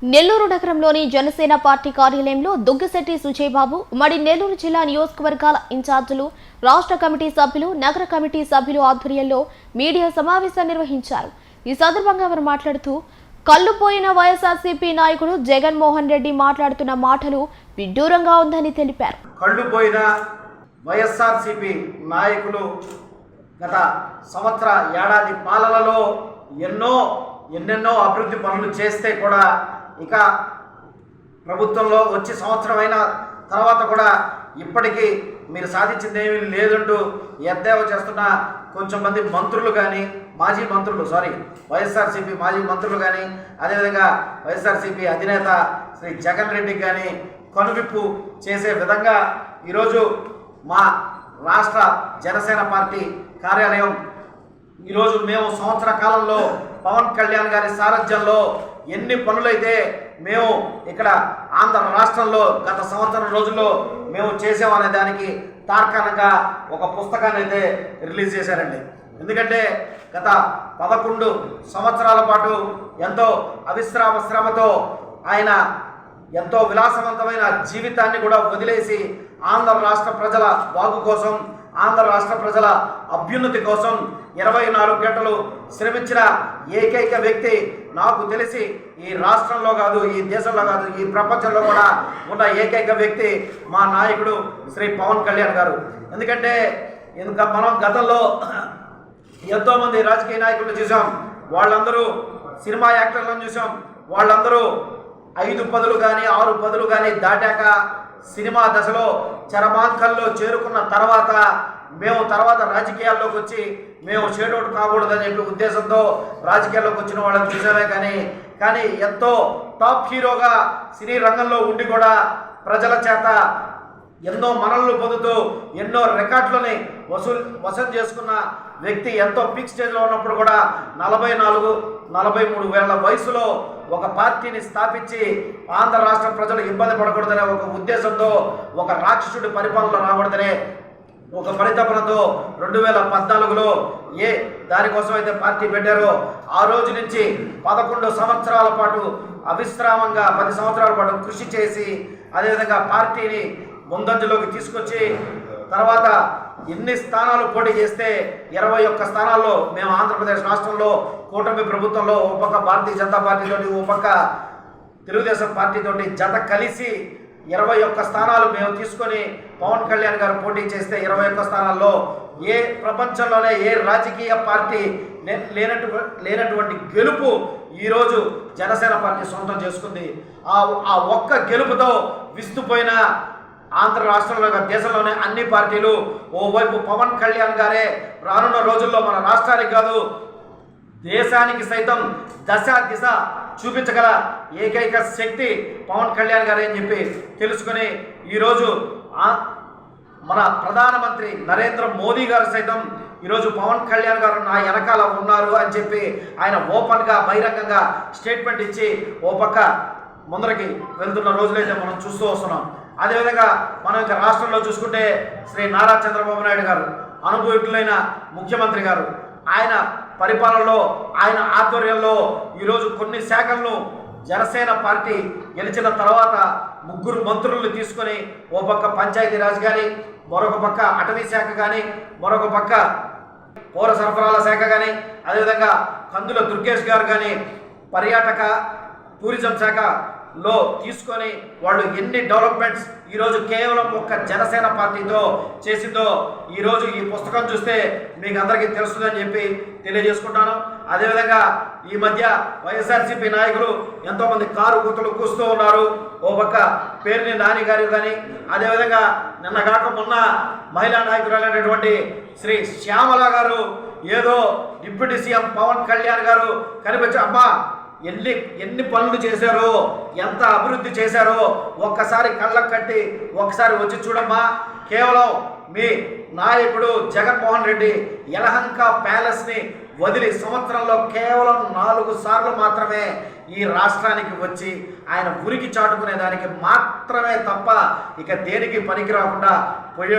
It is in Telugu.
నెల్లూరు నగరంలోని జనసేన పార్టీ కార్యాలయంలో దుగ్గశెట్టి సుజయబాబు ఉమ్మడి నెల్లూరు జిల్లా నియోజకవర్గాల ఇన్ఛార్జీలు, రాష్ట్ర కమిటీ సభ్యులు, నగర కమిటీ సభ్యులు ఆధ్వర్యంలో మీడియా సమావేశం నిర్వహించారు. ఈ సందర్భంగా వారు మాట్లాడుతూ కల్లుపోయిన వైఎస్ఆర్సీపీ నాయకుడు జగన్మోహన్ రెడ్డి మాట్లాడుతున్న మాటలు విడ్డూరంగా ఉందని తెలిపారు. కల్లుపోయిన వైఎస్ఆర్సీపీ నాయకులు గత సంవత్సర ఏడాది పాలనలో ఎన్నెన్నో అభివృద్ధి పనులు చేస్తే కూడా ఇక ప్రభుత్వంలో వచ్చి సంవత్సరమైన తర్వాత కూడా ఇప్పటికీ మీరు సాధించింది ఏమీ లేదంటూ ఎద్దేవా చేస్తున్న కొంచెం మంది మంత్రులు కానీ వైఎస్ఆర్సీపీ మాజీ మంత్రులు కానీ అదేవిధంగా వైఎస్ఆర్సీపీ అధినేత శ్రీ జగన్ రెడ్డికి కానీ కనువిప్పు చేసే విధంగా ఈరోజు మా రాష్ట్ర జనసేన పార్టీ కార్యాలయం ఈరోజు మేము సంవత్సర కాలంలో పవన్ కళ్యాణ్ గారి సారథ్యంలో ఎన్ని పనులైతే మేము ఇక్కడ ఆంధ్ర రాష్ట్రంలో గత సంవత్సరం రోజుల్లో మేము చేసామనే దానికి తార్కాణంగా ఒక పుస్తకాన్ని అయితే రిలీజ్ చేశారండి. ఎందుకంటే గత 11 సంవత్సరాల పాటు ఎంతో అవిశ్రామ శ్రమతో ఆయన ఎంతో విలాసవంతమైన జీవితాన్ని కూడా వదిలేసి ఆంధ్ర రాష్ట్ర ప్రజల బాగు కోసం, ఆంధ్ర రాష్ట్ర ప్రజల అభ్యున్నతి కోసం 24 గంటలు శ్రమించిన ఏకైక వ్యక్తి నాకు తెలిసి ఈ రాష్ట్రంలో కాదు, ఈ దేశంలో కాదు, ఈ ప్రపంచంలో కూడా ఉన్న ఏకైక వ్యక్తి మా నాయకుడు శ్రీ పవన్ కళ్యాణ్ గారు. ఎందుకంటే మనం గతంలో ఎంతోమంది రాజకీయ నాయకులను చూసాం, వాళ్ళందరూ సినిమా యాక్టర్లను చూసాం, వాళ్ళందరూ 5 పదులు కానీ 6 పదులు కానీ దాటాక సినిమా దశలో చరమాంకంలో చేరుకున్న తర్వాత తర్వాత రాజకీయాల్లోకి వచ్చి మేము షేడౌట్ కాకూడదని చెప్పి ఉద్దేశంతో రాజకీయాల్లోకి వచ్చిన వాళ్ళని చూసామే. కానీ ఎంతో టాప్ హీరోగా సినీ రంగంలో ఉండి కూడా ప్రజల చేత ఎన్నో మనల్ని పొందుతూ ఎన్నో రికార్డులని వసూలు చేసుకున్న వ్యక్తి ఎంతో పీక్ స్టేజ్లో ఉన్నప్పుడు కూడా 44-43 వేల వయసులో ఒక పార్టీని స్థాపించి ఆంధ్ర రాష్ట్ర ప్రజలు ఇబ్బంది పడకూడదనే ఒక ఉద్దేశంతో, ఒక రాక్షసుడి పరిపాలన రాకూడదనే ఒక పరితపనతో 2014లో దానికోసం అయితే పార్టీ పెట్టారో ఆ రోజు నుంచి 11 సంవత్సరాల పాటు అవిశ్రామంగా 10 సంవత్సరాల పాటు కృషి చేసి అదేవిధంగా పార్టీని ముందంజలోకి తీసుకొచ్చి తర్వాత ఎన్ని స్థానాలు పోటీ చేస్తే 21 స్థానాల్లో మేము ఆంధ్రప్రదేశ్ రాష్ట్రంలో కూటమి ప్రభుత్వంలో ఓ పక్క భారతీయ జనతా పార్టీతోటి, ఓ పక్క తెలుగుదేశం పార్టీతోటి జత కలిసి 21 స్థానాలు మేము తీసుకొని పవన్ కళ్యాణ్ గారు పోటీ చేస్తే 21 స్థానాల్లో ప్రపంచంలోనే ఏ రాజకీయ పార్టీ లేనటువంటి గెలుపు ఈరోజు జనసేన పార్టీ సొంతం చేసుకుంది. ఆ ఒక్క గెలుపుతో విస్తుపోయిన ఆంధ్ర రాష్ట్రంలో దేశంలోనే అన్ని పార్టీలు ఓవైపు పవన్ కళ్యాణ్ గారే రానున్న రోజుల్లో మన రాష్ట్రానికి కాదు దేశానికి సైతం దిశ చూపించగల ఏకైక శక్తి పవన్ కళ్యాణ్ గారే అని చెప్పి తెలుసుకుని ఈరోజు మన ప్రధానమంత్రి నరేంద్ర మోదీ గారు సైతం ఈరోజు పవన్ కళ్యాణ్ గారు నా వెనకాల ఉన్నారు అని చెప్పి ఆయన ఓపెన్గా బహిరంగంగా స్టేట్మెంట్ ఇచ్చి ఓ పక్క ముందరికి వెళ్తున్న రోజులైతే మనం చూస్తూ వస్తున్నాం. అదేవిధంగా మనం ఇంకా రాష్ట్రంలో చూసుకుంటే శ్రీ నారా చంద్రబాబు నాయుడు గారు అనుభవజ్ఞులైన ముఖ్యమంత్రి గారు, ఆయన పరిపాలనలో ఆయన ఆధ్వర్యంలో ఈరోజు కొన్ని శాఖలను జనసేన పార్టీ గెలిచిన తర్వాత 3 మంత్రులను తీసుకొని ఓ పక్క పంచాయతీరాజ్ కానీ, మరొక పక్క అటవీ శాఖ కానీ, మరొక పక్క పౌర సరఫరాల శాఖ కానీ, అదేవిధంగా కందుల దుర్గేష్ గారు కానీ పర్యాటక టూరిజం శాఖలో తీసుకొని వాళ్ళు ఎన్ని డెవలప్మెంట్స్ ఈరోజు కేవలం ఒక్క జనసేన పార్టీతో చేసిందో ఈరోజు ఈ పుస్తకం చూస్తే మీకు అందరికీ తెలుస్తుందని చెప్పి తెలియజేసుకుంటాను. అదేవిధంగా ఈ మధ్య వైఎస్ఆర్సీపీ నాయకులు ఎంతోమంది కారు కూతులు కూస్తూ ఉన్నారు. ఓ పక్క పేరుని నాని గారు కానీ, అదేవిధంగా నిన్న కాక మొన్న మహిళా నాయకురాలైనటువంటి శ్రీ శ్యామల గారు ఏదో డిప్యూటీ సీఎం పవన్ కళ్యాణ్ గారు కనిపించి అమ్మా ఎన్ని పనులు చేశారో, ఎంత అభివృద్ధి చేశారో ఒక్కసారి కళ్ళకు కట్టి ఒకసారి వచ్చి చూడమ్మా, కేవలం మీ నాయకుడు జగన్మోహన్ రెడ్డి యలహంక ప్యాలెస్ని వదిలి సంవత్సరంలో కేవలం 4 సార్లు మాత్రమే ఈ రాష్ట్రానికి వచ్చి ఆయన ఉరికి చాటుకునే దానికి మాత్రమే తప్ప ఇక దేనికి పనికి రాకుండా పోయాడు.